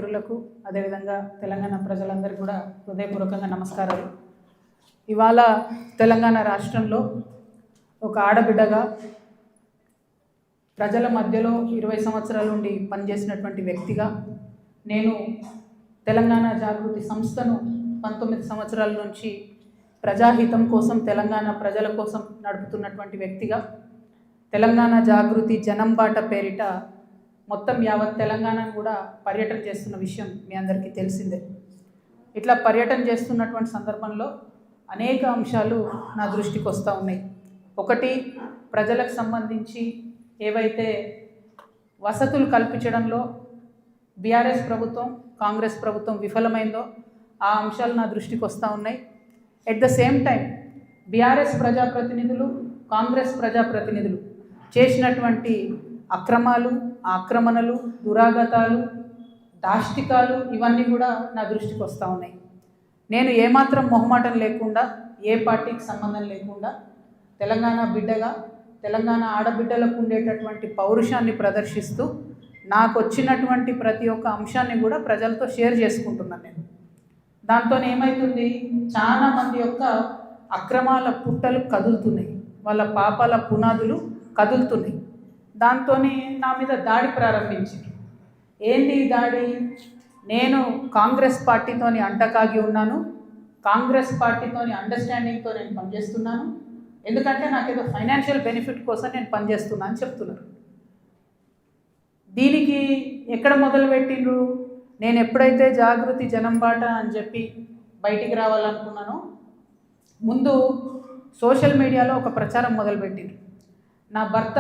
మిత్రులకు అదేవిధంగా తెలంగాణ ప్రజలందరికీ కూడా హృదయపూర్వకంగా నమస్కారాలు. ఇవాళ తెలంగాణ రాష్ట్రంలో ఒక ఆడబిడ్డగా ప్రజల మధ్యలో 20 సంవత్సరాల నుండి పనిచేసినటువంటి వ్యక్తిగా నేను తెలంగాణ జాగృతి సంస్థను 19 సంవత్సరాల నుంచి ప్రజాహితం కోసం తెలంగాణ ప్రజల కోసం నడుపుతున్నటువంటి వ్యక్తిగా తెలంగాణ జాగృతి జనం బాట పేరిట మొత్తం యావత్ తెలంగాణను కూడా పర్యటన చేస్తున్న విషయం మీ అందరికీ తెలిసిందే. ఇట్లా పర్యటన చేస్తున్నటువంటి సందర్భంలో అనేక అంశాలు నా దృష్టికి వస్తూ ఉన్నాయి. ఒకటి, ప్రజలకు సంబంధించి ఏవైతే వసతులు కల్పించడంలో బీఆర్ఎస్ ప్రభుత్వం కాంగ్రెస్ ప్రభుత్వం విఫలమైందో ఆ అంశాలు నా దృష్టికి వస్తూ ఉన్నాయి. At the same time BRS ప్రజాప్రతినిధులు కాంగ్రెస్ ప్రజాప్రతినిధులు చేసినటువంటి అక్రమాలు ఆక్రమణలు దురాగతాలు దాష్టికాలు ఇవన్నీ కూడా నా దృష్టికి వస్తూ ఉన్నాయి. నేను ఏమాత్రం మొహమాటం లేకుండా ఏ పార్టీకి సంబంధం లేకుండా తెలంగాణ బిడ్డగా తెలంగాణ ఆడబిడ్డలకు ఉండేటటువంటి పౌరుషాన్ని ప్రదర్శిస్తూ నాకు వచ్చినటువంటి ప్రతి ఒక్క అంశాన్ని కూడా ప్రజలతో షేర్ చేసుకుంటున్నాను. నేను దాంతో ఏమవుతుంది, చాలామంది యొక్క అక్రమాల పుట్టలు కదులుతున్నాయి, వాళ్ళ పాపాల పునాదులు కదులుతున్నాయి. దాంతో నా మీద దాడి ప్రారంభించింది. ఏంటి దాడి? నేను కాంగ్రెస్ పార్టీతోని అంటకాగి ఉన్నాను, కాంగ్రెస్ పార్టీతోని అండర్స్టాండింగ్తో నేను పనిచేస్తున్నాను, ఎందుకంటే నాకేదో ఫైనాన్షియల్ బెనిఫిట్ కోసం నేను పనిచేస్తున్నా అని చెప్తున్నారు. దీనికి ఎక్కడ మొదలుపెట్టిండ్రు? నేను ఎప్పుడైతే జాగృతి జనం బాట అని చెప్పి బయటికి రావాలనుకున్నానో ముందు సోషల్ మీడియాలో ఒక ప్రచారం మొదలుపెట్టిండ్రు. నా భర్త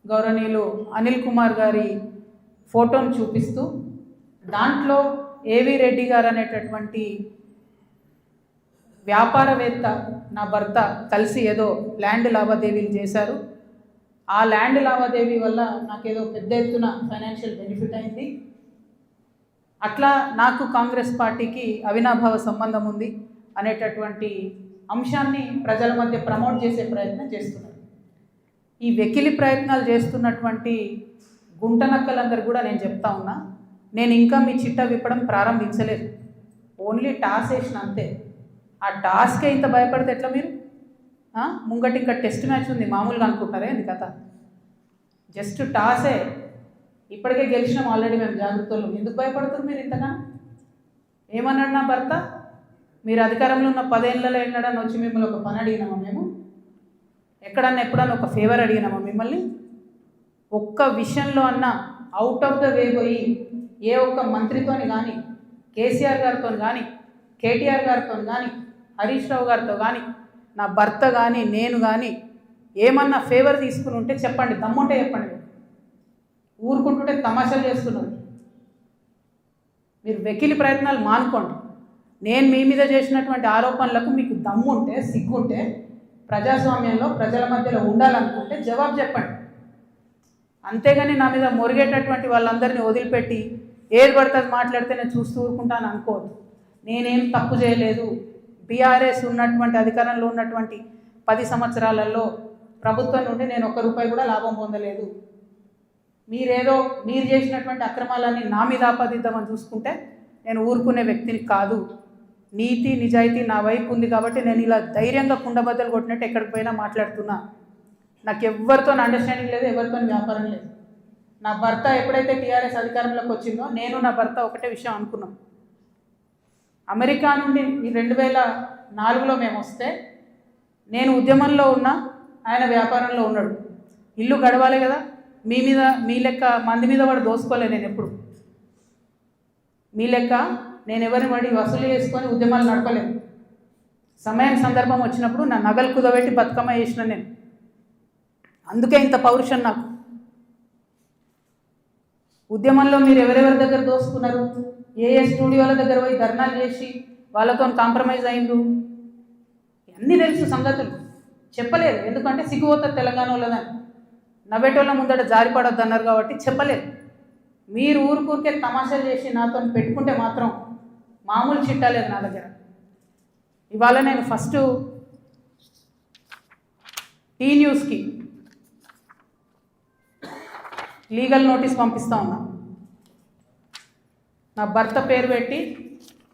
గౌరవనీయులు అనిల్ కుమార్ గారి ఫోటోను చూపిస్తూ దాంట్లో ఏవి రెడ్డి గారు అనేటటువంటి వ్యాపారవేత్త నా భర్త కలిసి ఏదో ల్యాండ్ లావాదేవీలు చేశారు, ఆ ల్యాండ్ లావాదేవీ వల్ల నాకేదో పెద్ద ఎత్తున ఫైనాన్షియల్ బెనిఫిట్ అయింది, అట్లా నాకు కాంగ్రెస్ పార్టీకి అవినాభావ సంబంధం ఉంది అనేటటువంటి అంశాన్ని ప్రజల మధ్య ప్రమోట్ చేసే ప్రయత్నం చేస్తున్నారు. ఈ వెకిలి ప్రయత్నాలు చేస్తున్నటువంటి గుంటనక్కలందరూ కూడా నేను చెప్తా ఉన్నా, నేను ఇంకా మీ చిట్టా విప్పడం ప్రారంభించలేదు, ఓన్లీ టాస్ వేసిన అంతే. ఆ టాస్కే ఇంత భయపడితే ఎట్లా మీరు? ముంగటి ఇంకా టెస్ట్ మ్యాచ్ ఉంది మామూలుగా అనుకుంటారే ఇది కథ, జస్ట్ టాసే. ఇప్పటికే గెలిచినాం ఆల్రెడీ మేము జాగ్రత్తలు, ఎందుకు భయపడుతున్నారు మీరు ఇంతగా? ఏమన్నాడు నా భర్త? మీరు అధికారంలో ఉన్న 10 ఏళ్ళలో ఎన్నడన్నా వచ్చి మిమ్మల్ని ఒక పని అడిగినామా మేము? ఎప్పుడన్నా ఒక ఫేవర్ అడిగినామా మిమ్మల్ని? ఒక్క విషయంలో అన్నా అవుట్ ఆఫ్ ద వే పోయి ఏ ఒక్క మంత్రితోని కానీ కేసీఆర్ గారితో కానీ కేటీఆర్ గారితో కానీ హరీష్ రావు గారితో కానీ నా భర్త కానీ నేను కానీ ఏమన్నా ఫేవర్ తీసుకుని ఉంటే చెప్పండి, దమ్ముంటే చెప్పండి. ఊరుకుంటుంటే తమాషాలు చేస్తున్నారు. మీరు వెకిలి ప్రయత్నాలు మానుకోండి. నేను మీ మీద చేసినటువంటి ఆరోపణలకు మీకు దమ్ముంటే సిగ్గుంటే ప్రజాస్వామ్యంలో ప్రజల మధ్యలో ఉండాలనుకుంటే జవాబు చెప్పండి. అంతేగాని నా మీద మొరిగేటటువంటి వాళ్ళందరినీ వదిలిపెట్టి ఏది పడుతుంది మాట్లాడితే నేను చూస్తూ ఊరుకుంటాను అనుకోవద్దు. నేనేం తప్పు చేయలేదు. బీఆర్ఎస్ ఉన్నటువంటి అధికారంలో ఉన్నటువంటి 10 సంవత్సరాలలో ప్రభుత్వం నుండి నేను ₹1 కూడా లాభం పొందలేదు. మీరు చేసినటువంటి అక్రమాలన్నీ నా మీద ఆపాదిద్దామని చూసుకుంటే నేను ఊరుకునే వ్యక్తిని కాదు. నీతి నిజాయితీ నా వైపు ఉంది కాబట్టి నేను ఇలా ధైర్యంగా కుండబద్దలు కొట్టినట్టు ఎక్కడికి పోయినా మాట్లాడుతున్నా. నాకు ఎవరితో అండర్స్టాండింగ్ లేదు, ఎవరితో వ్యాపారం లేదు. నా భర్త ఎప్పుడైతే టీఆర్ఎస్ అధికారంలోకి వచ్చిందో నేను నా భర్త ఒకటే విషయం అనుకున్నాం. అమెరికా నుండి 2004లో మేము వస్తే నేను ఉద్యమంలో ఉన్నా, ఆయన వ్యాపారంలో ఉన్నాడు. ఇల్లు గడవాలి కదా, మీ లెక్క మంది మీద వాడు దోసుకోలే. నేను ఎప్పుడు మీ లెక్క నేను ఎవరిని వాడి వసూలు చేసుకొని ఉద్యమాలు నడపలేను. సమయం సందర్భం వచ్చినప్పుడు నా నగలు కుదబెట్టి బతుకమ్మ చేసిన నేను. అందుకే ఇంత పౌరుషం నాకు. ఉద్యమంలో మీరు ఎవరెవరి దగ్గర దోసుకున్నారు, ఏ స్టూడియోల దగ్గర పోయి ధర్నాలు చేసి వాళ్ళతో కాంప్రమైజ్ అయిండు, అన్నీ తెలుసు సంగతులు. చెప్పలేదు, ఎందుకంటే సిగ్గుపోతుంది తెలంగాణ వాళ్ళదని. నవ్వేటోళ్ళ ముందట జారిపడొద్దు అన్నారు కాబట్టి చెప్పలేదు. మీరు ఊరికే తమాషాలు చేసి నాతో పెట్టుకుంటే మాత్రం మామూలు చిట్టా లేదు నా దగ్గర. ఇవాళ నేను ఫస్ట్ టీ న్యూస్కి లీగల్ నోటీస్ పంపిస్తా ఉన్నా. నా భర్త పేరు పెట్టి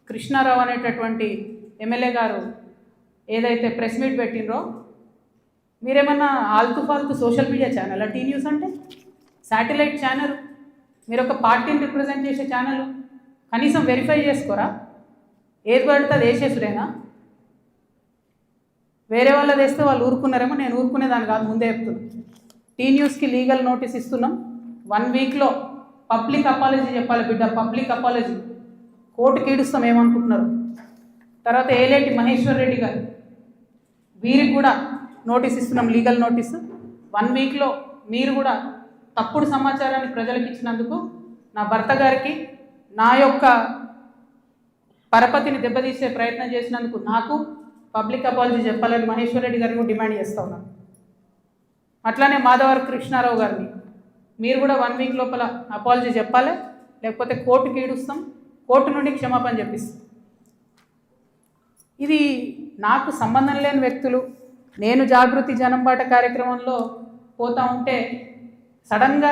కృష్ణారావు అనేటటువంటి ఎమ్మెల్యే గారు ఏదైతే ప్రెస్ మీట్ పెట్టినరో, మీరేమన్నా ఆల్తు ఫాల్తు social media channel T News అంటే శాటిలైట్ ఛానల్, మీరు ఒక పార్టీని రిప్రజెంట్ చేసే ఛానల్, కనీసం వెరిఫై చేసుకోరా? ఏది పడితే అది వేసేసుడేనా? వేరే వాళ్ళది వేస్తే వాళ్ళు ఊరుకున్నారేమో, నేను ఊరుకునేదాన్ని కాదు, ముందే చెప్తున్నాను. టీ న్యూస్కి లీగల్ నోటీస్ ఇస్తున్నాం. 1 వీక్లో పబ్లిక్ అపాలజీ చెప్పాలి బిడ్డ, పబ్లిక్ అపాలజీ. కోర్టుకి ఈడుస్తాం ఏమనుకుంటున్నారు. తర్వాత ఏలేటి మహేశ్వర్ రెడ్డి గారు, వీరికి కూడా నోటీస్ ఇస్తున్నాం, లీగల్ నోటీసు. 1 వీక్లో మీరు కూడా తప్పుడు సమాచారాన్ని ప్రజలకు ఇచ్చినందుకు నా భర్త గారికి, నా యొక్క పరపతిని దెబ్బతీసే ప్రయత్నం చేసినందుకు నాకు పబ్లిక్ అపాలజీ చెప్పాలని మహేశ్వర్ రెడ్డి గారిని కూడా డిమాండ్ చేస్తూ ఉన్నాను. అట్లానే మాధవర్ కృష్ణారావు గారిని మీరు కూడా 1 వీక్ లోపల అపాలజీ చెప్పాలి, లేకపోతే కోర్టుకి ఈడుస్తాం, కోర్టు నుండి క్షమాపణ చెప్పిస్తాం. ఇది నాకు సంబంధం లేని వ్యక్తులు. నేను జాగృతి జనంబాట కార్యక్రమంలో పోతూ ఉంటే సడన్గా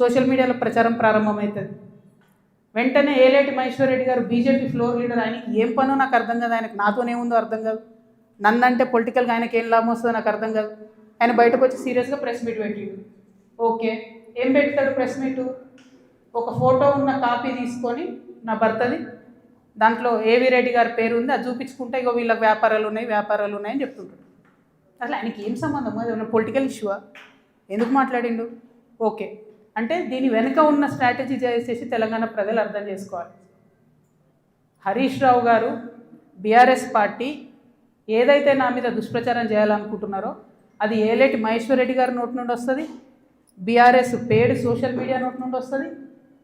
సోషల్ మీడియాలో ప్రచారం ప్రారంభమవుతుంది. వెంటనే ఏలేటి మహేశ్వర్ రెడ్డి గారు బీజేపీ ఫ్లోర్ లీడర్, ఆయనకి ఏం పనో నాకు అర్థం కాదు, ఆయనకు నాతోనేముందో అర్థం కాదు, నన్నంటే పొలిటికల్గా ఆయనకి ఏం లాభం వస్తుందో నాకు అర్థం కాదు. ఆయన బయటకు వచ్చి సీరియస్గా ప్రెస్ మీట్ పెట్టిండు. ఓకే, ఏం పెడతాడు ప్రెస్ మీటు? ఒక ఫోటో ఉన్న కాపీ తీసుకొని నా భర్తది, దాంట్లో ఏవి రెడ్డి గారి పేరు ఉంది, అది చూపించుకుంటే ఇగో వీళ్ళకి వ్యాపారాలు ఉన్నాయని చెప్తుంటాడు. అసలు ఆయనకి ఏం సంబంధం? అది ఉన్న పొలిటికల్ ఇష్యూవా? ఎందుకు మాట్లాడిండు? ఓకే, అంటే దీని వెనుక ఉన్న స్ట్రాటజీ చేసేసి తెలంగాణ ప్రజలు అర్థం చేసుకోవాలి. హరీష్ రావు గారు, బీఆర్ఎస్ పార్టీ ఏదైతే నా మీద దుష్ప్రచారం చేయాలనుకుంటున్నారో అది ఏలేటి మహేశ్వర్ రెడ్డి గారి నోటి నుండి వస్తుంది, బీఆర్ఎస్ పేడ్ సోషల్ మీడియా నోటి నుండి వస్తుంది,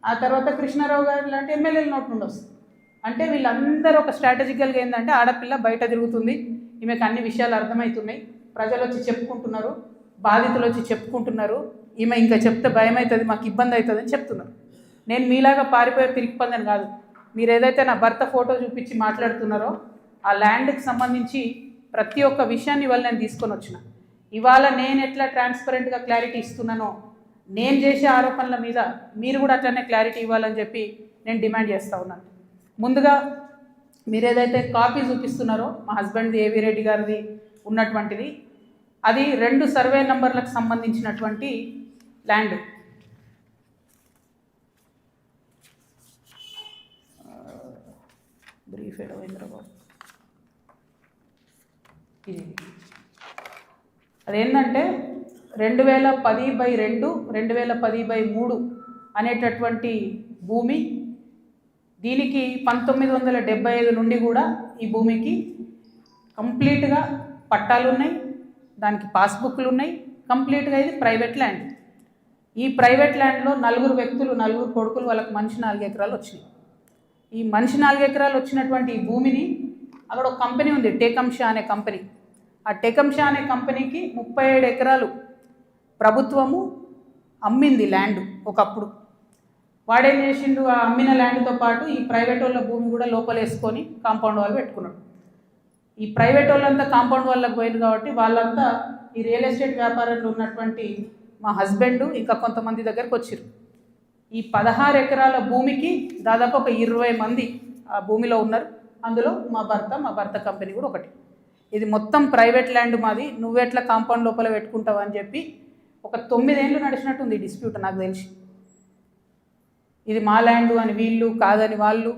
ఆ తర్వాత కృష్ణారావు గారు లాంటి ఎమ్మెల్యేల నోటి నుండి వస్తుంది. అంటే వీళ్ళందరూ ఒక స్ట్రాటజికల్గా ఏంటంటే, ఆడపిల్ల బయట తిరుగుతుంది, ఈమెకు అన్ని విషయాలు అర్థమవుతున్నాయి, ప్రజలు వచ్చి చెప్పుకుంటున్నారు, బాధితులు వచ్చి చెప్పుకుంటున్నారు, ఈమె ఇంకా చెప్తే భయం అవుతుంది, మాకు ఇబ్బంది అవుతుంది అని చెప్తున్నారు. నేను మీలాగా పారిపోయే పిరికిపందని కాదు. మీరు ఏదైతే నా భర్త ఫోటో చూపించి మాట్లాడుతున్నారో ఆ ల్యాండ్కి సంబంధించి ప్రతి ఒక్క విషయాన్ని ఇవాళ నేను తీసుకొని వచ్చిన. ఇవాళ నేను ఎట్లా ట్రాన్స్పరెంట్గా క్లారిటీ ఇస్తున్నానో, నేను చేసే ఆరోపణల మీద మీరు కూడా అట్లనే క్లారిటీ ఇవ్వాలని చెప్పి నేను డిమాండ్ చేస్తూ ఉన్నాను. ముందుగా మీరు ఏదైతే కాపీ చూపిస్తున్నారో మా హస్బెండ్ది, ఏవి రెడ్డి గారిది ఉన్నటువంటిది, అది 2 సర్వే నంబర్లకు సంబంధించినటువంటి ల్యాండ్. బ్రీఫ్ హైదరాబాద్ ఇది అదేంటంటే 2010/2, 2010/3 అనేటటువంటి భూమి. దీనికి 1975 నుండి కూడా ఈ భూమికి కంప్లీట్గా పట్టాలు ఉన్నాయి, దానికి పాస్బుక్లు ఉన్నాయి, కంప్లీట్గా ఇది ప్రైవేట్ ల్యాండ్. ఈ ప్రైవేట్ ల్యాండ్లో 4 వ్యక్తులు, 4 కొడుకులు, వాళ్ళకి మనిషి 4 ఎకరాలు వచ్చినాయి. ఈ మనిషి 4 ఎకరాలు వచ్చినటువంటి ఈ భూమిని అక్కడ ఒక కంపెనీ ఉంది, టేకంషా అనే కంపెనీ. ఆ టేకంషా అనే కంపెనీకి 37 ఎకరాలు ప్రభుత్వము అమ్మింది ల్యాండ్ ఒకప్పుడు. వాడేం చేసిండు, ఆ అమ్మిన ల్యాండ్తో పాటు ఈ ప్రైవేట్ వాళ్ళ భూమి కూడా లోపలేసుకొని కాంపౌండ్ వాళ్ళు పెట్టుకున్నాడు. ఈ ప్రైవేట్ వాళ్ళంతా కాంపౌండ్ వాళ్ళకి పోయింది కాబట్టి వాళ్ళంతా ఈ రియల్ ఎస్టేట్ వ్యాపారంలో ఉన్నటువంటి మా హస్బెండ్ ఇంకా కొంతమంది దగ్గరకు వచ్చారు. ఈ 16 ఎకరాల భూమికి దాదాపు ఒక 20 మంది ఆ భూమిలో ఉన్నారు. అందులో మా భర్త కంపెనీ కూడా ఒకటి. ఇది మొత్తం ప్రైవేట్ ల్యాండ్ మాది, నువ్వెట్లా కాంపౌండ్ లోపల పెట్టుకుంటావు అని చెప్పి ఒక 9 ఏళ్ళు నడిచినట్టుంది ఈ డిస్ప్యూట్ నాకు తెలిసి. ఇది మా ల్యాండ్ అని వీళ్ళు, కాదని వాళ్ళు.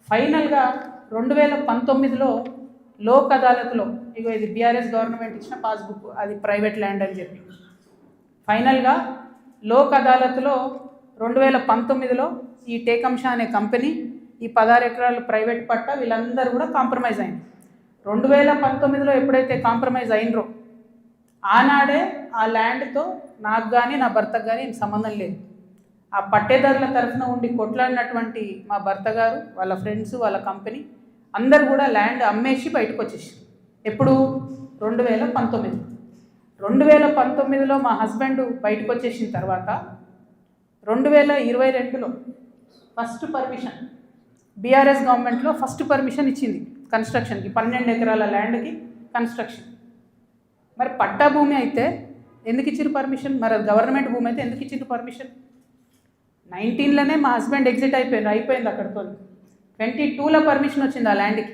ఫైనల్గా 2019లో లోక్ అదాలత్లో, ఇగో ఇది బీఆర్ఎస్ గవర్నమెంట్ ఇచ్చిన పాస్బుక్, అది ప్రైవేట్ ల్యాండ్ అని చెప్పి ఫైనల్గా లోక్ అదాలత్లో 2019లో ఈ టేకంషా అనే కంపెనీ ఈ 16 ఎకరాల ప్రైవేట్ పట్టా వీళ్ళందరూ కూడా కాంప్రమైజ్ అయింది. 2019లో ఎప్పుడైతే కాంప్రమైజ్ అయినరో ఆనాడే ఆ ల్యాండ్తో నాకు కానీ నా భర్తకు కానీ ఏం సంబంధం లేదు. ఆ పట్టేదారుల తరఫున ఉండి కొట్లాడినటువంటి మా భర్త గారు, వాళ్ళ ఫ్రెండ్స్, వాళ్ళ కంపెనీ అందరు కూడా ల్యాండ్ అమ్మేసి బయటకు వచ్చేసి. ఎప్పుడు? 2019. 2019లో మా హస్బెండ్ బయటకు వచ్చేసిన తర్వాత 2022లో ఫస్ట్ పర్మిషన్ బీఆర్ఎస్ గవర్నమెంట్లో ఫస్ట్ పర్మిషన్ ఇచ్చింది కన్స్ట్రక్షన్కి, 12 ఎకరాల ల్యాండ్కి కన్స్ట్రక్షన్. మరి పట్టా భూమి అయితే ఎందుకు ఇచ్చారు పర్మిషన్? మరి అది గవర్నమెంట్ భూమి అయితే ఎందుకు ఇచ్చింది పర్మిషన్? 19లోనే మా హస్బెండ్ ఎగ్జిట్ అయిపోయింది అక్కడితో. 22లో పర్మిషన్ వచ్చింది ఆ ల్యాండ్కి.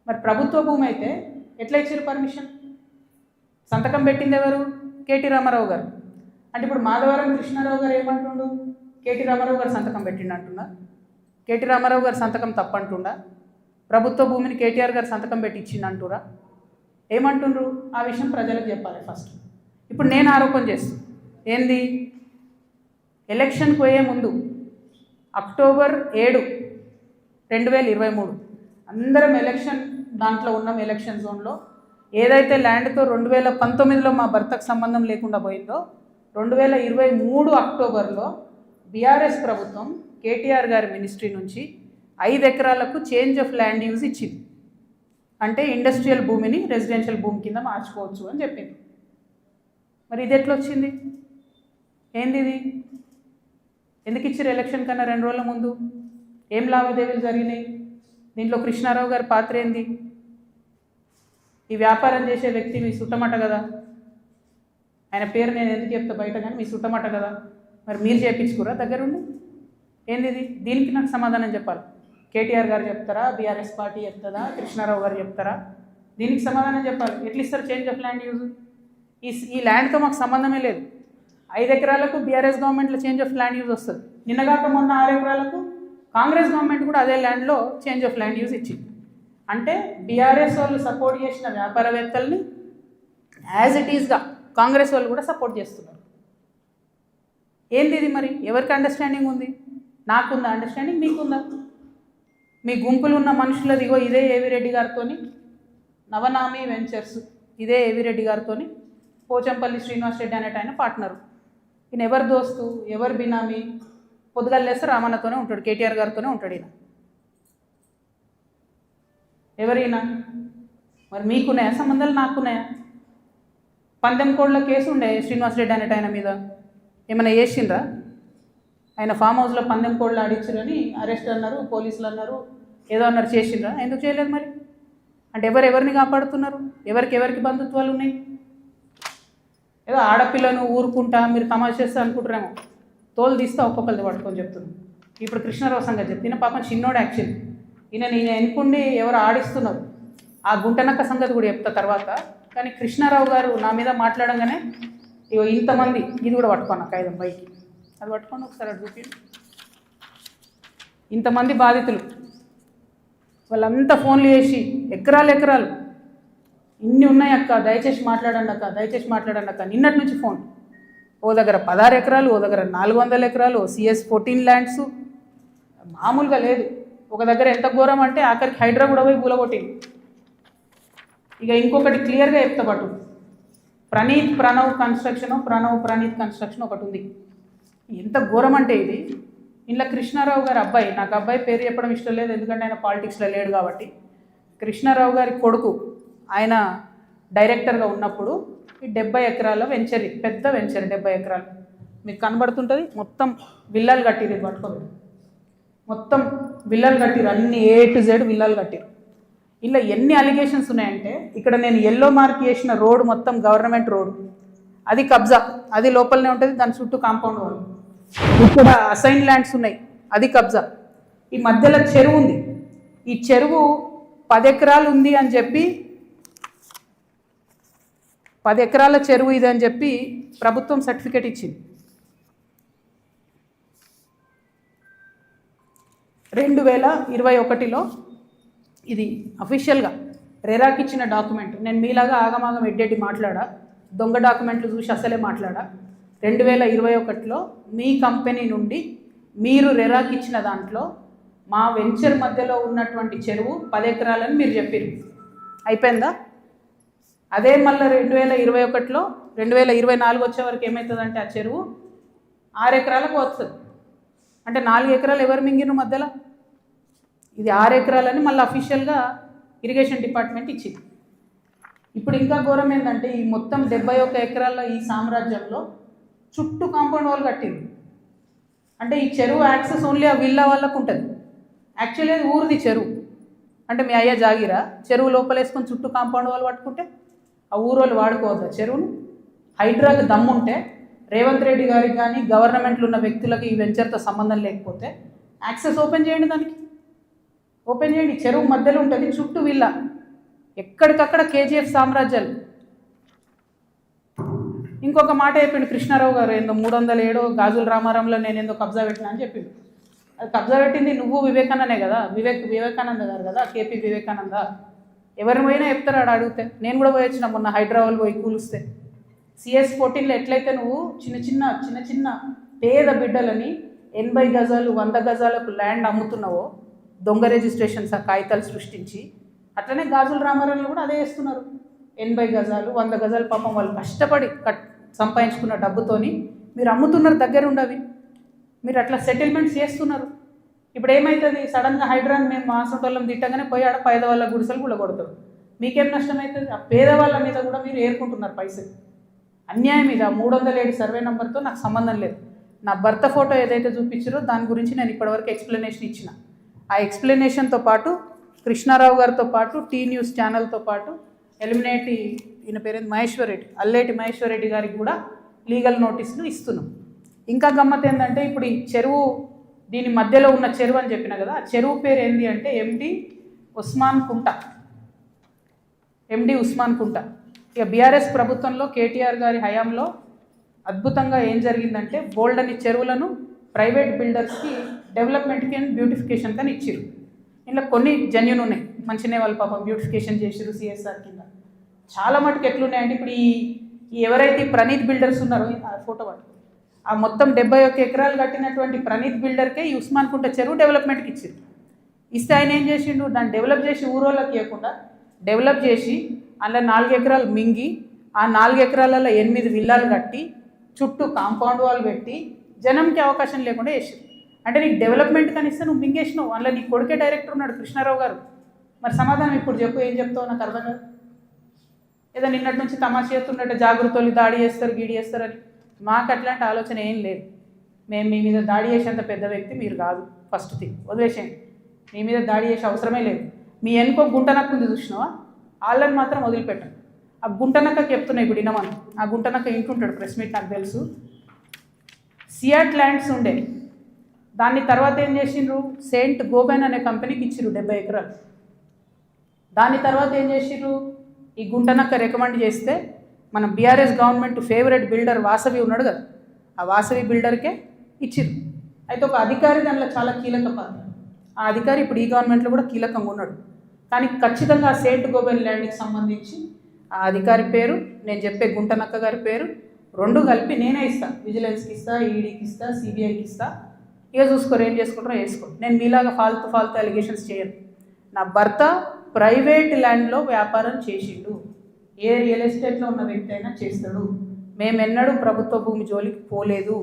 మరి ప్రభుత్వ భూమి అయితే ఎట్లా ఇచ్చారు పర్మిషన్? సంతకం పెట్టింది ఎవరు? కేటీ రామారావు గారు. అంటే ఇప్పుడు మాధవరం కృష్ణారావు గారు ఏమంటుండు? కేటీ రామారావు గారు సంతకం పెట్టిండు అంటున్నా? కేటీ రామారావు గారు సంతకం తప్పంటుండా? ప్రభుత్వ భూమిని కేటీఆర్ గారు సంతకం పెట్టి ఇచ్చిండు అంటురా? ఏమంటుండ్రు? ఆ విషయం ప్రజలకు చెప్పాలి ఫస్ట్. ఇప్పుడు నేను ఆరోపణ చేస్తాను ఏంది, ఎలక్షన్కి పోయే ముందు అక్టోబర్ 7, 2023 అందరం ఎలక్షన్ దాంట్లో ఉన్నాం. ఎలక్షన్ జోన్లో ఏదైతే ల్యాండ్తో 2019లో మా భర్తకు సంబంధం లేకుండా పోయిందో 2023 అక్టోబర్లో బీఆర్ఎస్ ప్రభుత్వం కేటీఆర్ గారి మినిస్ట్రీ నుంచి 5 ఎకరాలకు చేంజ్ ఆఫ్ ల్యాండ్ యూజ్ ఇచ్చింది. అంటే ఇండస్ట్రియల్ భూమిని రెసిడెన్షియల్ భూమి కింద మార్చుకోవచ్చు అని చెప్పింది. మరి ఇది ఎట్లా వచ్చింది? ఏంది ఇది? ఎందుకు ఇచ్చారు ఎలక్షన్ కన్నా 2 రోజుల ముందు? ఏం లావాదేవీలు జరిగినాయి? దీంట్లో కృష్ణారావు గారి పాత్ర ఏంది? ఈ వ్యాపారం చేసే వ్యక్తి మీ సుట్టమట కదా, ఆయన పేరు నేను ఎందుకు చెప్తా బయట, కానీ మీ సుట్టమట కదా. మరి మీరు చేయించుకురా దగ్గరుండి? ఏంది ఇది? దీనికి నాకు సమాధానం చెప్పాలి. కేటీఆర్ గారు చెప్తారా, బీఆర్ఎస్ పార్టీ చెప్తుందా, కృష్ణారావు గారు చెప్తారా? దీనికి సమాధానం చెప్పాలి. ఎట్లా ఇస్తారు చేంజ్ ఆఫ్ ల్యాండ్ యూజ్? ఈ ల్యాండ్తో మాకు సంబంధమే లేదు. 5 ఎకరాలకు బీఆర్ఎస్ గవర్నమెంట్లో చేంజ్ ఆఫ్ ల్యాండ్ యూజ్ వస్తుంది. నిన్నగాక మొన్న 6 ఎకరాలకు కాంగ్రెస్ గవర్నమెంట్ కూడా అదే ల్యాండ్లో చేంజ్ ఆఫ్ ల్యాండ్ యూజ్ ఇచ్చింది. అంటే బీఆర్ఎస్ వాళ్ళు సపోర్ట్ చేసిన వ్యాపారవేత్తల్ని యాజ్ ఇట్ ఈస్గా కాంగ్రెస్ వాళ్ళు కూడా సపోర్ట్ చేస్తున్నారు. ఏంది ఇది? మరి ఎవరికి అండర్స్టాండింగ్ ఉంది? నాకుందా అండర్స్టాండింగ్? మీకుందా? మీ గుంపులు ఉన్న మనుషులది ఇగో ఇదే ఏవిరెడ్డి గారితో నవనామి వెంచర్స్, ఇదే ఏవిరెడ్డి గారితో పోచంపల్లి శ్రీనివాస్ రెడ్డి అనేట ఆయన పార్ట్నరు. ఈయన ఎవరు దోస్తు, ఎవరు బినామీ? పొద్దుగల్లేస్తే రామన్నతోనే ఉంటాడు, కేటీఆర్ గారితోనే ఉంటాడు ఈయన. ఎవరైనా మరి మీకున్నాయా సంబంధాలు? నాకున్నాయా? పందెం కోళ్ళ కేసు ఉండే శ్రీనివాస్ రెడ్డి అనేట ఆయన మీద, ఏమైనా చేసిండ్రా? ఆయన ఫామ్ హౌస్లో పందెం కోళ్ళు ఆడిచ్చారని అరెస్ట్ అన్నారు, పోలీసులు అన్నారు, ఏదో అన్నారు, చేసిండ్రా? ఎందుకు చేయలేదు మరి? అంటే ఎవరెవరిని కాపాడుతున్నారు? ఎవరికి బంధుత్వాలు ఉన్నాయి? ఏదో ఆడపిల్లను ఊరుకుంటా మీరు తమాషా చేస్తా అనుకుంటారేమో, తోలు తీస్తా ఒక్కొక్కరిది పట్టుకొని చెప్తున్నాను. ఇప్పుడు కృష్ణారావు సంగతి చెప్తున్నా. పాపం చిన్నోడు యాక్చువల్లీ, నేను ఎన్నుకుండి ఎవరు ఆడిస్తున్నారు ఆ గుంటనక్క సంగతి కూడా చెప్తా తర్వాత. కానీ కృష్ణారావు గారు నా మీద మాట్లాడంగానే ఇగో ఇంతమంది, ఇది కూడా పట్టుకోను కాగితం పైకి, అది పట్టుకోండి ఒకసారి అది చూపి. ఇంతమంది బాధితులు వాళ్ళంతా ఫోన్లు చేసి ఎకరాలు ఇన్ని ఉన్నాయి అక్క, దయచేసి మాట్లాడండి అక్క. నిన్నటి నుంచి ఫోన్. ఓ దగ్గర 16 ఎకరాలు, ఓ దగ్గర 400 ఎకరాలు, CS 14 ల్యాండ్స్, మామూలుగా లేదు. ఒక దగ్గర ఎంత ఘోరం అంటే ఆఖరికి హైడ్రా కూడా పోయి కూలగొట్టింది. ఇక ఇంకొకటి క్లియర్గా చెప్తా పట్టు, ప్రణీత్ కన్స్ట్రక్షన్ ఒకటి ఉంది. ఎంత ఘోరం అంటే ఇది, ఇంట్లో కృష్ణారావు గారి అబ్బాయి, నాకు అబ్బాయి పేరు చెప్పడం ఇష్టం లేదు ఎందుకంటే ఆయన పాలిటిక్స్లో లేడు కాబట్టి, కృష్ణారావు గారి కొడుకు ఆయన డైరెక్టర్గా ఉన్నప్పుడు ఈ 70 ఎకరాల వెంచర్, పెద్ద వెంచర్ 70 ఎకరాలు మీకు కనబడుతుంటుంది. మొత్తం విల్లాలు కట్టిరు, ఇది పట్టుకోండి. మొత్తం విల్లాలు కట్టిరు, అన్ని A to Z విల్లాలు కట్టిరు. ఇలా ఎన్ని అలిగేషన్స్ ఉన్నాయంటే, ఇక్కడ నేను ఎల్లో మార్క్ చేసిన రోడ్ మొత్తం గవర్నమెంట్ రోడ్, అది కబ్జా, అది లోపలనే ఉంటుంది, దాని చుట్టూ కాంపౌండ్ వాళ్ళు. ఇక్కడ అసైన్ ల్యాండ్స్ ఉన్నాయి, అది కబ్జా. ఈ మధ్యలో చెరువు ఉంది, ఈ చెరువు 10 ఎకరాలు ఉంది అని చెప్పి, 10 ఎకరాల చెరువు ఇది అని చెప్పి ప్రభుత్వం సర్టిఫికేట్ ఇచ్చింది. 2021లో ఇది అఫీషియల్గా రెరాకి ఇచ్చిన డాక్యుమెంట్. నేను మీలాగా ఆగమాగం ఎడ్డెడ్డి మాట్లాడా, దొంగ డాక్యుమెంట్లు చూసి అసలే మాట్లాడా. 2021లో మీ కంపెనీ నుండి మీరు రెరాకి ఇచ్చిన దాంట్లో మా వెంచర్ మధ్యలో ఉన్నటువంటి చెరువు 10 ఎకరాలని మీరు చెప్పారు. అయిపోయిందా? అదే మళ్ళీ 2021లో 2024 వచ్చే వరకు ఏమవుతుందంటే ఆ చెరువు 6 ఎకరాలకు వస్తుంది. అంటే 4 ఎకరాలు ఎవరు మింగిన మధ్యలో? ఇది 6 ఎకరాలని మళ్ళీ అఫీషియల్గా ఇరిగేషన్ డిపార్ట్మెంట్ ఇచ్చింది. ఇప్పుడు ఇంకా ఘోరం ఏంటంటే, ఈ మొత్తం 71 ఎకరాల ఈ సామ్రాజ్యంలో చుట్టూ కాంపౌండ్ వాల్ కట్టింది. అంటే ఈ చెరువు యాక్సెస్ ఓన్లీ ఆ విల్లా వాళ్ళకు ఉంటుంది. యాక్చువల్లీ అది ఊరిది చెరువు. అంటే మీ అయ్యా జాగిరా, చెరువు లోపలేసుకొని చుట్టూ కాంపౌండ్ వాల్ పట్టుకుంటే ఆ ఊరు వాళ్ళు వాడుకోవద్దా చెరువును? హైడ్రాకి దమ్ముంటే రేవంత్ రెడ్డి గారికి కానీ గవర్నమెంట్లో ఉన్న వ్యక్తులకి ఈ వెంచర్తో సంబంధం లేకపోతే యాక్సెస్ ఓపెన్ చేయండి, దానికి ఓపెన్ చేయండి. చెరువు మధ్యలో ఉంటుంది, చుట్టూ విల్ల, ఎక్కడికక్కడ కేజీఎఫ్ సామ్రాజ్యాలు. ఇంకొక మాట చెప్పిండు కృష్ణారావు గారు, ఏందో 307 గాజుల రామారంలో నేను ఏందో కబ్జా పెట్టినా అని చెప్పిండు. అది కబ్జా పెట్టింది నువ్వు వివేకానందే కదా, వివేకానంద గారు కదా, కేపీ వివేకానంద. ఎవరిని పోయినా చెప్తారు ఆడ అడిగితే. నేను కూడా పోయి వచ్చిన మొన్న హైదరాబాద్ పోయి కూలిస్తే. CS 14లో ఎట్లయితే నువ్వు చిన్న చిన్న పేద బిడ్డలని 80 గజాలు 100 గజాలకు ల్యాండ్ అమ్ముతున్నావో, దొంగ రిజిస్ట్రేషన్స్ ఆ కాగితాలు సృష్టించి, అట్లనే గాజుల రామారంలో కూడా అదే చేస్తున్నారు. 80 గజాలు 100 గజాలు పాపం వాళ్ళు కష్టపడి సంపాదించుకున్న డబ్బుతోని మీరు అమ్ముతున్నారు, దగ్గర ఉండవి మీరు అట్లా సెటిల్మెంట్స్ చేస్తున్నారు. ఇప్పుడు ఏమవుతుంది, సడన్గా హైడ్రాన్ మేము మాసంటోళ్ళం తిట్టగానే పోయి ఆడ పేదవాళ్ళ గుడిసెలు కూడా కొడతారు. మీకేం నష్టం అవుతుంది? ఆ పేదవాళ్ళ మీద కూడా మీరు ఏరుకుంటున్నారు పైసలు. అన్యాయం ఇది. 307 సర్వే నెంబర్తో నాకు సంబంధం లేదు. నా భర్త ఫోటో ఏదైతే చూపించారో దాని గురించి నేను ఇప్పటివరకు ఎక్స్ప్లెనేషన్ ఇచ్చిన. ఆ ఎక్స్ప్లెనేషన్తో పాటు కృష్ణారావు గారితో పాటు టీ న్యూస్ ఛానల్తో పాటు ఎలిమినేటి ఈయన పేరేంది మహేశ్వర్ రెడ్డి, అల్లేటి మహేశ్వర్ రెడ్డి గారికి కూడా లీగల్ నోటీసులు ఇస్తున్నాం. ఇంకా గమ్మత్ ఏంటంటే ఇప్పుడు ఈ చెరువు, దీని మధ్యలో ఉన్న చెరువు అని చెప్పిన కదా, ఆ చెరువు పేరు ఏంటి అంటే ఎండి ఉస్మాన్ కుంట. ఇక బీఆర్ఎస్ ప్రభుత్వంలో కేటీఆర్ గారి హయాంలో అద్భుతంగా ఏం జరిగిందంటే బోల్డని చెరువులను ప్రైవేట్ బిల్డర్స్కి డెవలప్మెంట్కి అండ్ బ్యూటిఫికేషన్ అని ఇచ్చారు. ఇంట్లో కొన్ని జెన్యూన్ ఉన్నాయి, మంచినే వాళ్ళు పాపం బ్యూటిఫికేషన్ చేసారు CSR కింద. చాలా మటుకు ఎట్లున్నాయంటే ఇప్పుడు ఈ ఎవరైతే ప్రణీత్ బిల్డర్స్ ఉన్నారో, ఆ ఫోటో పట్టు, ఆ మొత్తం 71 ఎకరాలు కట్టినటువంటి ప్రణీత్ బిల్డర్కే ఈ ఉస్మాన్ కుంట చెరువు డెవలప్మెంట్కి ఇచ్చారు. ఇస్తే ఆయన ఏం చేసిండు, దాన్ని డెవలప్ చేసి ఊరోళ్ళకి ఇవ్వకుండా డెవలప్ చేసి అందులో 4 ఎకరాలు మింగి, ఆ 4 ఎకరాలలో 8 విల్లాలు కట్టి చుట్టూ కాంపౌండ్ వాల్ పెట్టి జనంకి అవకాశం లేకుండా చేసారు. అంటే నీకు డెవలప్మెంట్ కనిస్తే నువ్వు మింగేసినావు. అందులో నీ కొడుకే డైరెక్టర్ ఉన్నాడు కృష్ణారావు గారు. మరి సమాధానం ఇప్పుడు చెప్పు, ఏం చెప్తావు నాకు అర్థం కాదు. ఏదో నిన్నటి నుంచి తమాషా చేస్తున్నట్టు జాగృతలు దాడి చేస్తారు, గీడి చేస్తారని. మాకు అట్లాంటి ఆలోచన ఏం లేదు. మేము మీ మీద దాడి చేసేంత పెద్ద వ్యక్తి మీరు కాదు. ఫస్ట్ థింగ్ వదిలేసేయండి, మీ మీద దాడి చేసే అవసరమే లేదు. మీ వెనుకో గుంటనక్క ఉంది చూసినావా, వాళ్ళని మాత్రం వదిలిపెట్టండి. ఆ గుంటనక్కకి చెప్తున్నాయి ఇప్పుడు ఇనమని. ఆ గుంటనక్క ఇంటుంటాడు, ప్రెస్ మీట్ నాకు తెలుసు. సియాట్ ల్యాండ్స్ ఉండే, దాన్ని తర్వాత ఏం చేసిండ్రు, సెయింట్ గోబెన్ అనే కంపెనీకి ఇచ్చిర్రు 70 ఎకరాలు. దాని తర్వాత ఏం చేసిర్రు, ఈ గుంటనక్క రికమెండ్ చేస్తే మన BRS government favourite builder Vasavi ఉన్నాడు కదా, ఆ వాసవి బిల్డర్కే ఇచ్చిర్రు. అయితే ఒక అధికారి దానిలో చాలా కీలక పాత్ర. ఆ అధికారి ఇప్పుడు ఈ గవర్నమెంట్లో కూడా కీలకంగా ఉన్నాడు. కానీ ఖచ్చితంగా ఆ సెయింట్ గోబెన్ ల్యాండ్కి సంబంధించి ఆ అధికారి పేరు, నేను చెప్పే గుంటనక్క గారి పేరు 2 కలిపి నేనే ఇస్తాను. విజిలెన్స్కి ఇస్తా, ఈడీకి ఇస్తా, సిబిఐకి ఇస్తా. ఇక చూసుకోరు, ఏం చేసుకుంటారో వేసుకో. నేను మీలాగా ఫాల్తు అలిగేషన్స్ చేయను. నా భర్త ప్రైవేట్ ల్యాండ్లో వ్యాపారం చేసిండు. ఏ రియల్ ఎస్టేట్లో ఉన్న వ్యక్తి అయినా చేస్తాడు. మేమెన్నడూ ప్రభుత్వ భూమి జోలికి పోలేదు.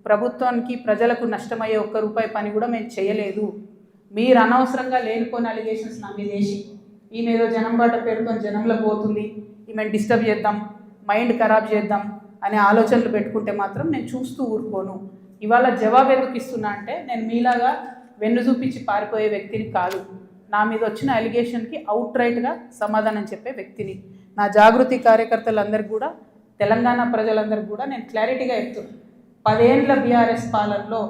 ప్రభుత్వానికి ప్రజలకు నష్టమయ్యే ₹1 పని కూడా మేము చేయలేదు. మీరు అనవసరంగా లేనిపోయిన అలిగేషన్స్ నా మీద వేసి ఈమె ఏదో జనం బాట పేరుతో జనంలో పోతుంది, ఈమెను డిస్టర్బ్ చేద్దాం, మైండ్ ఖరాబ్ చేద్దాం అనే ఆలోచనలు పెట్టుకుంటే మాత్రం నేను చూస్తూ ఊరుకోను. ఇవాళ జవాబు ఎందుకు ఇస్తున్నా అంటే నేను మీలాగా వెన్ను చూపించి పారిపోయే వ్యక్తిని కాదు. నా మీద వచ్చిన అలిగేషన్కి అవుట్ రైట్గా సమాధానం చెప్పే వ్యక్తిని. నా జాగృతి కార్యకర్తలందరికీ కూడా, తెలంగాణ ప్రజలందరికీ కూడా నేను క్లారిటీగా చెప్తున్నాను. 10 ఏళ్ళ బీఆర్ఎస్ పాలనలో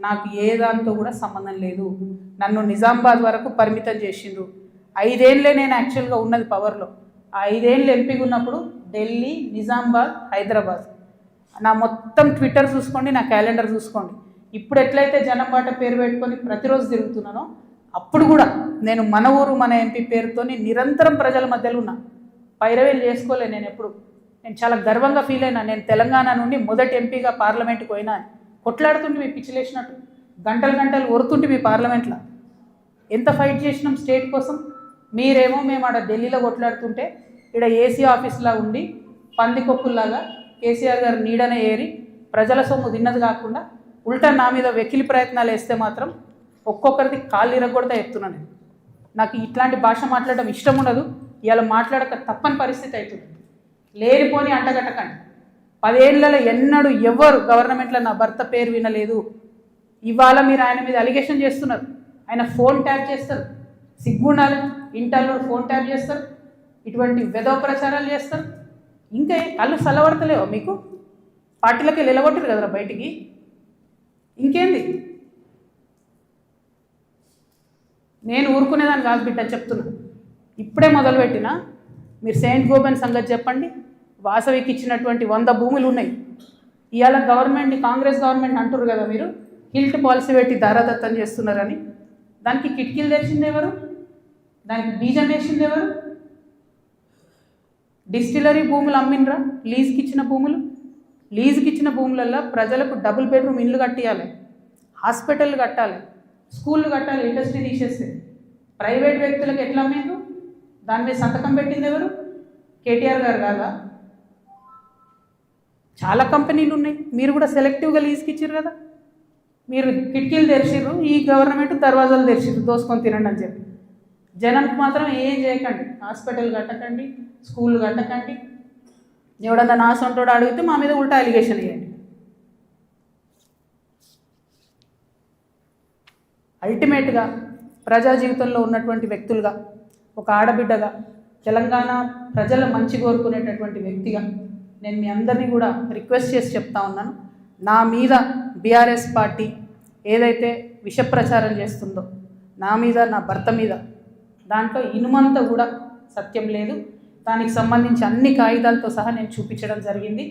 నాకు ఏ దాంతో కూడా సంబంధం లేదు. నన్ను నిజామాబాద్ వరకు పరిమితం చేసిండ్రు. 5 ఏళ్ళే నేను యాక్చువల్గా ఉన్నది పవర్లో. ఆ 5 ఏళ్ళు ఎంపీగా ఉన్నప్పుడు ఢిల్లీ, నిజామాబాద్, హైదరాబాద్. నా మొత్తం ట్విట్టర్ చూసుకోండి, నా క్యాలెండర్ చూసుకోండి. ఇప్పుడు ఎట్లయితే జనంబాట పేరు పెట్టుకొని ప్రతిరోజు తిరుగుతున్నానో అప్పుడు కూడా నేను మన ఊరు మన ఎంపీ పేరుతో నిరంతరం ప్రజల మధ్యలో ఉన్నా. పైరవేలు చేసుకోలే నేను ఎప్పుడు. నేను చాలా గర్వంగా ఫీల్ అయినా. నేను తెలంగాణ నుండి మొదటి ఎంపీగా పార్లమెంట్కి పోయినా. కొట్లాడుతుంటే మీ పిచ్చిలేసినట్టు గంటలు ఒరుతుంటే మీ పార్లమెంట్లో ఎంత ఫైట్ చేసినాం స్టేట్ కోసం. మీరేమో మేము ఆడ ఢిల్లీలో కొట్లాడుతుంటే ఇక్కడ ఏసీ ఆఫీస్లా ఉండి పందికొక్కుల్లాగా కేసీఆర్ గారు నీడనే ఏరి ప్రజల సొమ్ము తిన్నది కాకుండా ఉల్టా నా మీద వెకిలి ప్రయత్నాలు వేస్తే మాత్రం ఒక్కొక్కరిది కాళ్ళు ఇరగొడతా చెప్తున్నాను. నాకు ఇట్లాంటి భాష మాట్లాడడం ఇష్టం ఉండదు. ఇలా మాట్లాడక తప్పని పరిస్థితి అవుతుంది. లేనిపోని అంటగట్టకండి. 10 ఏళ్లలో ఎన్నడూ ఎవరు గవర్నమెంట్లో నా భర్త పేరు వినలేదు. ఇవాళ మీరు ఆయన మీద అలిగేషన్ చేస్తున్నారు. ఆయన ఫోన్ ట్యాప్ చేస్తారు, సిగ్గుండాలి. ఇంటర్లో ఫోన్ ట్యాప్ చేస్తారు, ఇటువంటి వెధవ ప్రచారాలు చేస్తారు. ఇంకా కళ్ళు చల్లబడతలేవో మీకు? పార్టీలకి నిలగొట్టారు కదరా బయటికి. ఇంకేంది? నేను ఊరుకునేదాన్ని కాదు బిడ్డ, చెప్తున్నా. ఇప్పుడే మొదలుపెట్టినా. మీరు సెయింట్ గోబెన్ సంగతి చెప్పండి. వాసవికి ఇచ్చినటువంటి 100 భూములు ఉన్నాయి. ఇవాళ గవర్నమెంట్ని, కాంగ్రెస్ గవర్నమెంట్ అంటారు కదా మీరు, హిల్ట్ పాలసీ పెట్టి దారాదత్తం చేస్తున్నారని. దానికి కిటికీలు తెరిచింది ఎవరు? దానికి బీజం వేసింది ఎవరు? డిస్టిలరీ భూములు అమ్మినరా? లీజుకి ఇచ్చిన భూములు. లీజుకి ఇచ్చిన భూములల్లో ప్రజలకు డబుల్ బెడ్రూమ్ ఇండ్లు కట్టియాలి, హాస్పిటల్ కట్టాలి, స్కూళ్ళు కట్టాలి. ఇండస్ట్రీ తీసేస్తే ప్రైవేట్ వ్యక్తులకు ఎట్లా అమ్మేందు? దాని మీద సంతకం పెట్టింది ఎవరు? కేటీఆర్ గారు కాదా? చాలా కంపెనీలు ఉన్నాయి. మీరు కూడా సెలెక్టివ్గా లీజుకి ఇచ్చారు కదా. మీరు కిటికీలు తెరిచిర్రు, ఈ గవర్నమెంట్ దర్వాజాలు తెరిచిర్రు దోసుకొని తినండి అని చెప్పి. జనానికి మాత్రం ఏం చేయకండి. హాస్పిటల్ కట్టకండి, స్కూళ్ళు కట్టకండి. ఎవడన్నా నా సొంతోడు అడిగితే మా మీద ఉల్టా అలిగేషన్ వేయండి. అల్టిమేట్గా ప్రజా జీవితంలో ఉన్నటువంటి వ్యక్తులుగా, ఒక ఆడబిడ్డగా, తెలంగాణ ప్రజల మంచి కోరుకునేటటువంటి వ్యక్తిగా నేను మీ అందరినీ కూడా రిక్వెస్ట్ చేసి చెప్తా ఉన్నాను. నా మీద బీఆర్ఎస్ పార్టీ ఏదైతే విష ప్రచారం చేస్తుందో, నా మీద, నా భర్త మీద, దాంట్లో ఇనుమంతా కూడా సత్యం లేదు. దానికి సంబంధించి అన్ని కాగితాలతో సహా నేను చూపించడం జరిగింది.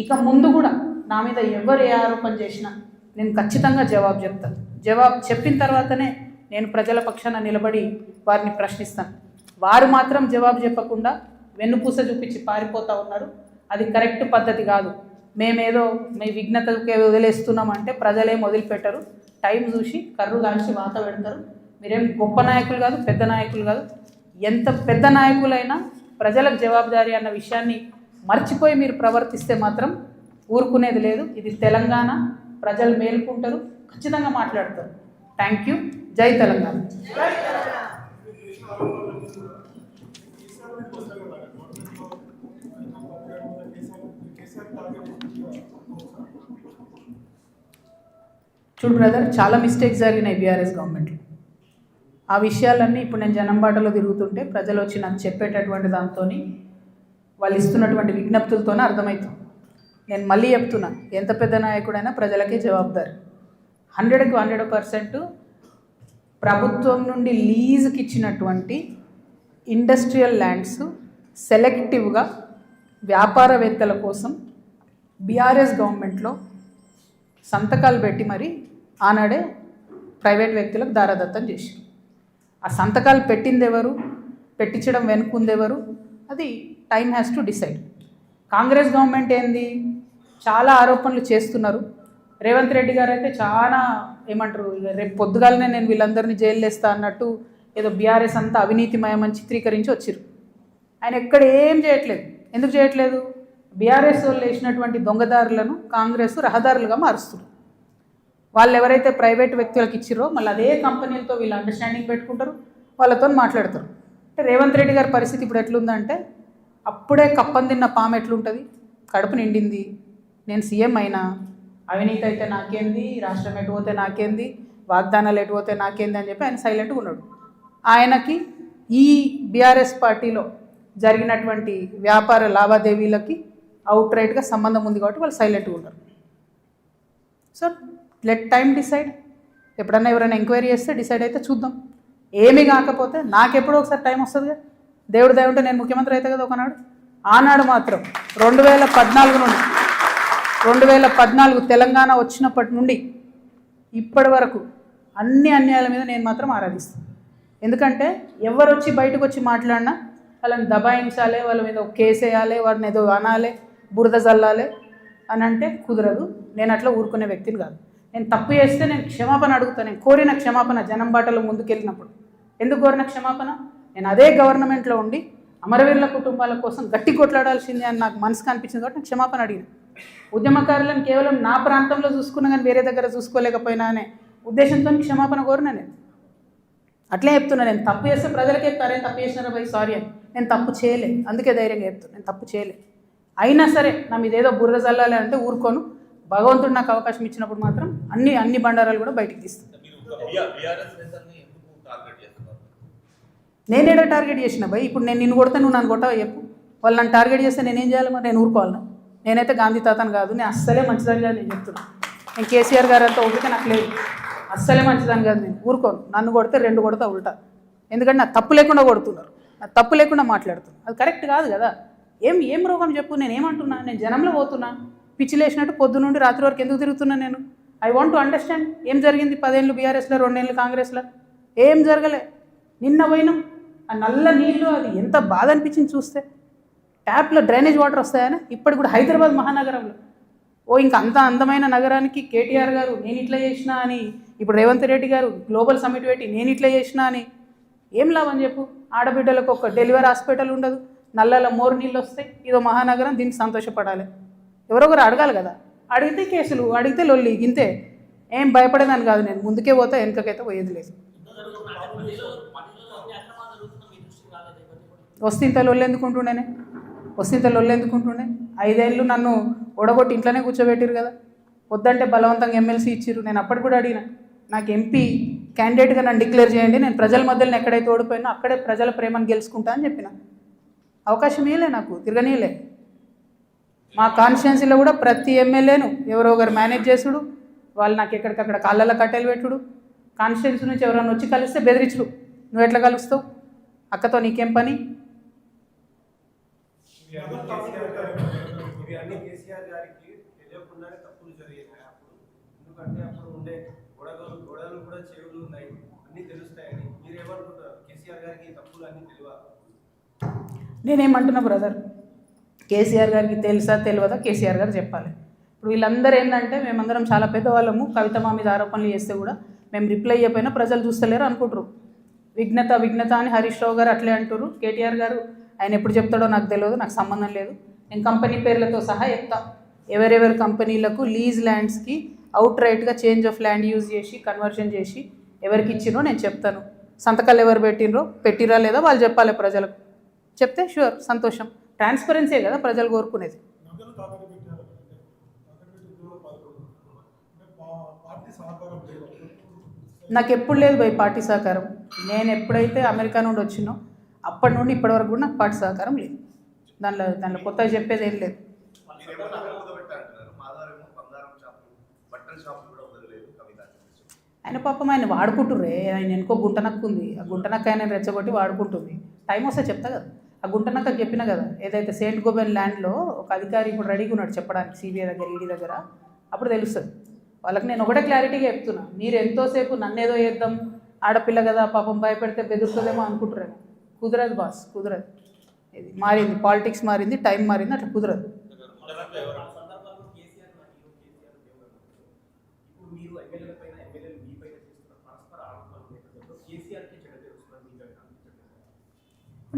ఇక ముందు కూడా నా మీద ఎవరు ఏ ఆరోపణ చేసినా నేను ఖచ్చితంగా జవాబు చెప్తాను. జవాబు చెప్పిన తర్వాతనే నేను ప్రజల పక్షాన నిలబడి వారిని ప్రశ్నిస్తాను. వారు మాత్రం జవాబు చెప్పకుండా వెన్నుపూస చూపించి పారిపోతూ ఉన్నారు. అది కరెక్ట్ పద్ధతి కాదు. మేమేదో మీ విఘ్నతకే వదిలేస్తున్నామంటే ప్రజలేం వదిలిపెట్టరు. టైం చూసి కర్రు కాల్చి వాత పెడతారు. మీరేం గొప్ప నాయకులు కాదు, పెద్ద నాయకులు కాదు. ఎంత పెద్ద నాయకులైనా ప్రజలకు జవాబుదారీ అన్న విషయాన్ని మర్చిపోయి మీరు ప్రవర్తిస్తే మాత్రం ఊరుకునేది లేదు. ఇది తెలంగాణ. ప్రజలు మేలుకుంటారు, ఖచ్చితంగా మాట్లాడతారు. Thank you. జై తెలంగాణ. చూడు బ్రదర్, చాలా మిస్టేక్స్ జరిగినాయి బీఆర్ఎస్ గవర్నమెంట్లో. ఆ విషయాలన్నీ ఇప్పుడు నేను జనంబాటలో తిరుగుతుంటే ప్రజలు వచ్చి నాకు చెప్పేటటువంటి దాంతో, వాళ్ళు ఇస్తున్నటువంటి విజ్ఞప్తులతోనే అర్థమవుతుంది. నేను మళ్ళీ చెప్తున్నా, ఎంత పెద్ద నాయకుడైనా ప్రజలకే జవాబుదారి. 100కి 100% ప్రభుత్వం నుండి లీజుకి ఇచ్చినటువంటి ఇండస్ట్రియల్ ల్యాండ్స్ సెలెక్టివ్గా వ్యాపారవేత్తల కోసం బీఆర్ఎస్ గవర్నమెంట్లో సంతకాలు పెట్టి మరి ఆనాడే ప్రైవేట్ వ్యక్తులకు దారాదత్తం చేశారు. ఆ సంతకాలు పెట్టింది ఎవరు, పెట్టించడం వెనుకుందెవరు, అది time has to decide. Congress government ఏంది, చాలా ఆరోపణలు చేస్తున్నారు. రేవంత్ రెడ్డి గారు అయితే చాలా ఏమంటారు, రేపు పొద్దుగాలనే నేను వీళ్ళందరినీ జైలు వేస్తా అన్నట్టు ఏదో బీఆర్ఎస్ అంతా అవినీతిమయమని చిత్రీకరించి వచ్చారు. ఆయన ఎక్కడ ఏం చేయట్లేదు. ఎందుకు చేయట్లేదు? బీఆర్ఎస్ వాళ్ళు వేసినటువంటి దొంగదారులను కాంగ్రెస్ రహదారులుగా మారుస్తుంది. వాళ్ళు ఎవరైతే ప్రైవేట్ వ్యక్తులకు ఇచ్చిరో మళ్ళీ అదే కంపెనీలతో వీళ్ళు అండర్స్టాండింగ్ పెట్టుకుంటారు, వాళ్ళతో మాట్లాడతారు. అంటే రేవంత్ రెడ్డి గారి పరిస్థితి ఇప్పుడు ఎట్లుందంటే, అప్పుడే కప్పం తిన్న పాము ఎట్లుంటుంది, కడుపు నిండింది, నేను సీఎం అయినా, అవినీతి అయితే నాకేంది, రాష్ట్రం ఎటు పోతే నాకేంది, వాగ్దానాలు ఎటు పోతే నాకేంది అని చెప్పి ఆయన సైలెంట్గా ఉన్నాడు. ఆయనకి ఈ బీఆర్ఎస్ పార్టీలో జరిగినటువంటి వ్యాపార లావాదేవీలకి అవుట్ రైట్గా సంబంధం ఉంది కాబట్టి వాళ్ళు సైలెంట్గా ఉంటారు. So let time decide. ఎప్పుడన్నా ఎవరైనా ఎంక్వైరీ చేస్తే డిసైడ్ అయితే చూద్దాం. ఏమీ కాకపోతే నాకెప్పుడో ఒకసారి టైం వస్తుంది కదా, దేవుడు దయ ఉంటే నేను ముఖ్యమంత్రి అయితే కదా ఒకనాడు. ఆనాడు మాత్రం 2014 తెలంగాణ వచ్చినప్పటి నుండి ఇప్పటి వరకు అన్ని అన్యాయాల మీద నేను మాత్రం ఆరాధిస్తాను. ఎందుకంటే ఎవరు వచ్చి బయటకు వచ్చి మాట్లాడినా వాళ్ళని దబాయించాలి, వాళ్ళ మీద ఒక కేసు వేయాలి, వారిని ఏదో అనాలి, బురద జల్లాలి అని అంటే కుదరదు. నేను అట్లా ఊరుకునే వ్యక్తిని కాదు. నేను తప్పు చేస్తే నేను క్షమాపణ అడుగుతాను. నేను కోరిన క్షమాపణ జనం బాటలో ముందుకెళ్ళినప్పుడు. ఎందుకు కోరిన క్షమాపణ? నేను అదే గవర్నమెంట్లో ఉండి అమరవీరుల కుటుంబాల కోసం గట్టి కొట్లాడాల్సిందే అని నాకు మనసుకు అనిపించింది కాబట్టి నేను క్షమాపణ అడిగిన. ఉద్యమకారులను కేవలం నా ప్రాంతంలో చూసుకున్నా కానీ వేరే దగ్గర చూసుకోలేకపోయినా అనే ఉద్దేశంతో క్షమాపణ కోరిన. నేను అట్లే చెప్తున్నా, నేను తప్పు చేస్తే ప్రజలకే చెప్తారే తప్పు చేసినారా భయ్ సారీ అని. నేను తప్పు చేయలే, అందుకే ధైర్యంగా చెప్తాను నేను తప్పు చేయలే. అయినా సరే నా మీద ఏదో బుర్ర జల్లాలి అంటే ఊరుకోను. భగవంతుడు నాకు అవకాశం ఇచ్చినప్పుడు మాత్రం అన్ని బండారాలు కూడా బయటికి తీస్తాను. నేనేదో టార్గెట్ చేసిన భయ్. ఇప్పుడు నేను నిన్ను కొడితే నువ్వు నన్ను కొట్టావు చెప్పు. వాళ్ళు నన్ను టార్గెట్ చేస్తే నేనేం చేయాలి మరి? నేను ఊరుకోవాలన్నా? నేనైతే గాంధీ తాతను కాదు, నేను అస్సలే మంచిదని కాదు నేను చెప్తున్నా. నేను కేసీఆర్ గారు అంతా ఓపిక నాకు లేదు, అస్సలే మంచిదని కాదు. నేను ఊరుకోను, నన్ను కొడితే 2 కొడతా ఉల్టా. ఎందుకంటే నాకు తప్పు లేకుండా కొడుతున్నారు, నాకు తప్పు లేకుండా మాట్లాడుతున్నారు, అది కరెక్ట్ కాదు కదా. ఏం రోగం చెప్పు, నేను ఏమంటున్నా? నేను జనంలో పోతున్నా, పిచ్చి లేచినట్టు పొద్దు నుండి రాత్రి వరకు ఎందుకు తిరుగుతున్నా నేను? ఐ వాంట్ టు అండర్స్టాండ్ ఏం జరిగింది. 10 ఏళ్ళు బీఆర్ఎస్లో, 2 ఏళ్ళు కాంగ్రెస్లో, ఏం జరగలే. నిన్న పోయినాం, ఆ నల్ల నీళ్ళు అది ఎంత బాధ అనిపించింది చూస్తే. ట్యాప్లో డ్రైనేజ్ వాటర్ వస్తాయని ఇప్పటికి కూడా హైదరాబాద్ మహానగరంలో. ఇంకా అంత అందమైన నగరానికి కేటీఆర్ గారు నేను ఇట్లా చేసినా అని, ఇప్పుడు రేవంత్ రెడ్డి గారు గ్లోబల్ సమిట్ పెట్టి నేను ఇట్లా చేసినా అని ఏం లాభం చెప్పు? ఆడబిడ్డలకు ఒక డెలివరీ హాస్పిటల్ ఉండదు, నల్లల మోరు నీళ్ళు వస్తాయి, ఇదో మహానగరం, దీనికి సంతోషపడాలి. ఎవరొకరు అడగాలి కదా. అడిగితే కేసులు, అడిగితే లొల్లి, ఇంతే. ఏం భయపడేదాన్ని కాదు నేను, ముందుకే పోతా, వెనుకకైతే పోయేది లేదు. వస్తే లొల్లు ఎందుకుంటుండేనే, 5 ఏళ్ళు నన్ను ఓడగొట్టి ఇంట్లోనే కూర్చోబెట్టిరు కదా. వద్దంటే బలవంతంగా ఎమ్మెల్సీ ఇచ్చిర్రు. నేను అప్పటికి కూడా అడిగిన, నాకు ఎంపీ క్యాండిడేట్గా నన్ను డిక్లేర్ చేయండి, నేను ప్రజల మధ్యలో ఎక్కడైతే ఓడిపోయినా అక్కడే ప్రజల ప్రేమను గెలుచుకుంటా అని చెప్పిన. అవకాశం ఇవ్వలే నాకు, తిరగనీయలే. మా కాన్స్టిట్యున్సీలో కూడా ప్రతి ఎమ్మెల్యేను ఎవరో ఒకరు మేనేజ్ చేసుడు, వాళ్ళు నాకు ఎక్కడికక్కడ కాళ్ళల్లో కట్టెలు పెట్టుడు, కాన్స్టిట్యున్సీ నుంచి ఎవరైనా వచ్చి కలిస్తే బెదిరించుడు. నువ్వు ఎట్లా కలుస్తావు, అక్కతో నీకేం పని? నేనేమంటున్నా బ్రదర్, కేసీఆర్ గారికి తెలుసా తెలియదా కేసీఆర్ గారు చెప్పాలి. ఇప్పుడు వీళ్ళందరూ ఏంటంటే మేమందరం చాలా పెద్దవాళ్ళము, కవిత మా మీద ఆరోపణలు చేస్తే కూడా మేము రిప్లై అయిపోయినా ప్రజలు చూస్తలేరు అనుకుంటారు. విఘ్నత అని హరీష్ రావు గారు అట్లే అంటారు. కేటీఆర్ గారు ఆయన ఎప్పుడు చెప్తాడో నాకు తెలియదు, నాకు సంబంధం లేదు. నేను కంపెనీ పేర్లతో సహా చెప్తా. ఎవరెవరి కంపెనీలకు లీజ్ ల్యాండ్స్కి అవుట్ రైట్గా చేంజ్ ఆఫ్ ల్యాండ్ యూజ్ చేసి కన్వర్షన్ చేసి ఎవరికి ఇచ్చినో నేను చెప్తాను. సంతకాలు ఎవరు పెట్టిరా లేదా వాళ్ళు చెప్పాలి ప్రజలకు. చెప్తే షూర్ సంతోషం. ట్రాన్స్పరెన్సీ కదా ప్రజలు కోరుకునేది. నాకు ఎప్పుడు లేదు భయ్ పార్టీ సహకారం. నేను ఎప్పుడైతే అమెరికా నుండి వచ్చినో అప్పటి నుండి ఇప్పటి వరకు కూడా నాకు పార్టీ సహకారం లేదు. దానిలో కొత్తగా చెప్పేది ఏం లేదు. ఆయన పాపం ఆయన వాడుకుంటుర్రే, ఆయన ఎనుకో గుంటనక్కు ఉంది, ఆ గుంటనక్క ఆయన రెచ్చగొట్టి వాడుకుంటుంది. టైం వస్తే చెప్తా కదా. ఆ గుంటనక్క చెప్పినా కదా, ఏదైతే సెయింట్ గోబెన్ ల్యాండ్లో ఒక అధికారి ఇప్పుడు రెడీగా ఉన్నాడు చెప్పడానికి సిబిఐ దగ్గర, ఈడీ దగ్గర, అప్పుడు తెలుస్తుంది వాళ్ళకి. నేను ఒకటే క్లారిటీగా చెప్తున్నా, మీరు ఎంతోసేపు నన్నేదో చేద్దాం, ఆడపిల్ల కదా పాపం భయపెడితే బెదురుతుందేమో అనుకుంటున్నాను. కుదరదు బాస్, కుదరదు. ఇది మారింది, పాలిటిక్స్ మారింది, టైం మారింది, అట్లా కుదరదు.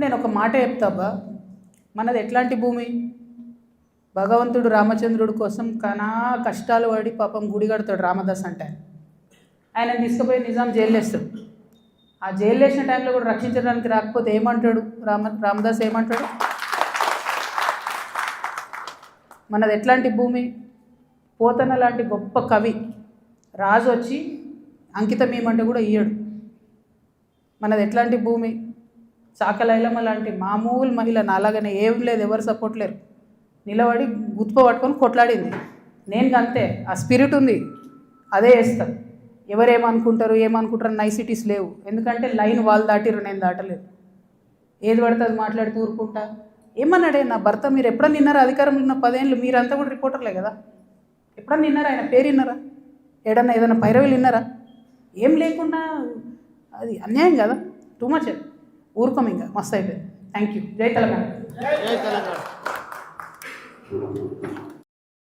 నేను ఒక మాట చెప్తాబా, మనది ఎట్లాంటి భూమి? భగవంతుడు రామచంద్రుడి కోసం కనా కష్టాలు పడి పాపం గుడి కడతాడు రామదాస్ అంటే. ఆయన తీసుకుపోయి నిజాం జైలు వేస్తాడు. ఆ జైలు వేసిన టైంలో కూడా రక్షించడానికి రాకపోతే ఏమంటాడు రామదాస్ ఏమంటాడు? మనది ఎట్లాంటి భూమి? పోతన లాంటి గొప్ప కవి రాజు వచ్చి అంకితం ఏమంటే కూడా ఇయ్యడు. మనది ఎట్లాంటి భూమి? చాకలైలమ్మ లాంటి మామూలు మహిళ నాలాగానే ఏం లేదు, ఎవరు సపోర్ట్ లేరు, నిలబడి గుత్ప పట్టుకొని కొట్లాడింది. నేను అంతే, ఆ స్పిరిట్ ఉంది, అదే వేస్తాను. ఎవరేమనుకుంటారు ఏమనుకుంటారు నైసిటీస్ లేవు. ఎందుకంటే లైన్ వాళ్ళు దాటిరు, నేను దాటలేదు. ఏది పడితే అది మాట్లాడి ఊరుకుంటా. ఏమన్నాడే నా భర్త, మీరు ఎప్పుడన్నా విన్నారా? అధికారంలో ఉన్న 10 ఏళ్ళు మీరంతా కూడా రిపోర్టర్లే కదా, ఎప్పుడన్నా విన్నారా? ఆయన పేరు విన్నారా? ఏదైనా పైరవీలు విన్నారా? ఏం లేకుండా అది అన్యాయం కదా, టూ మచ్. ఊరుకోం, ఇంకా మస్తు అయిపోయింది. Thank you. జై తెలంగాణ.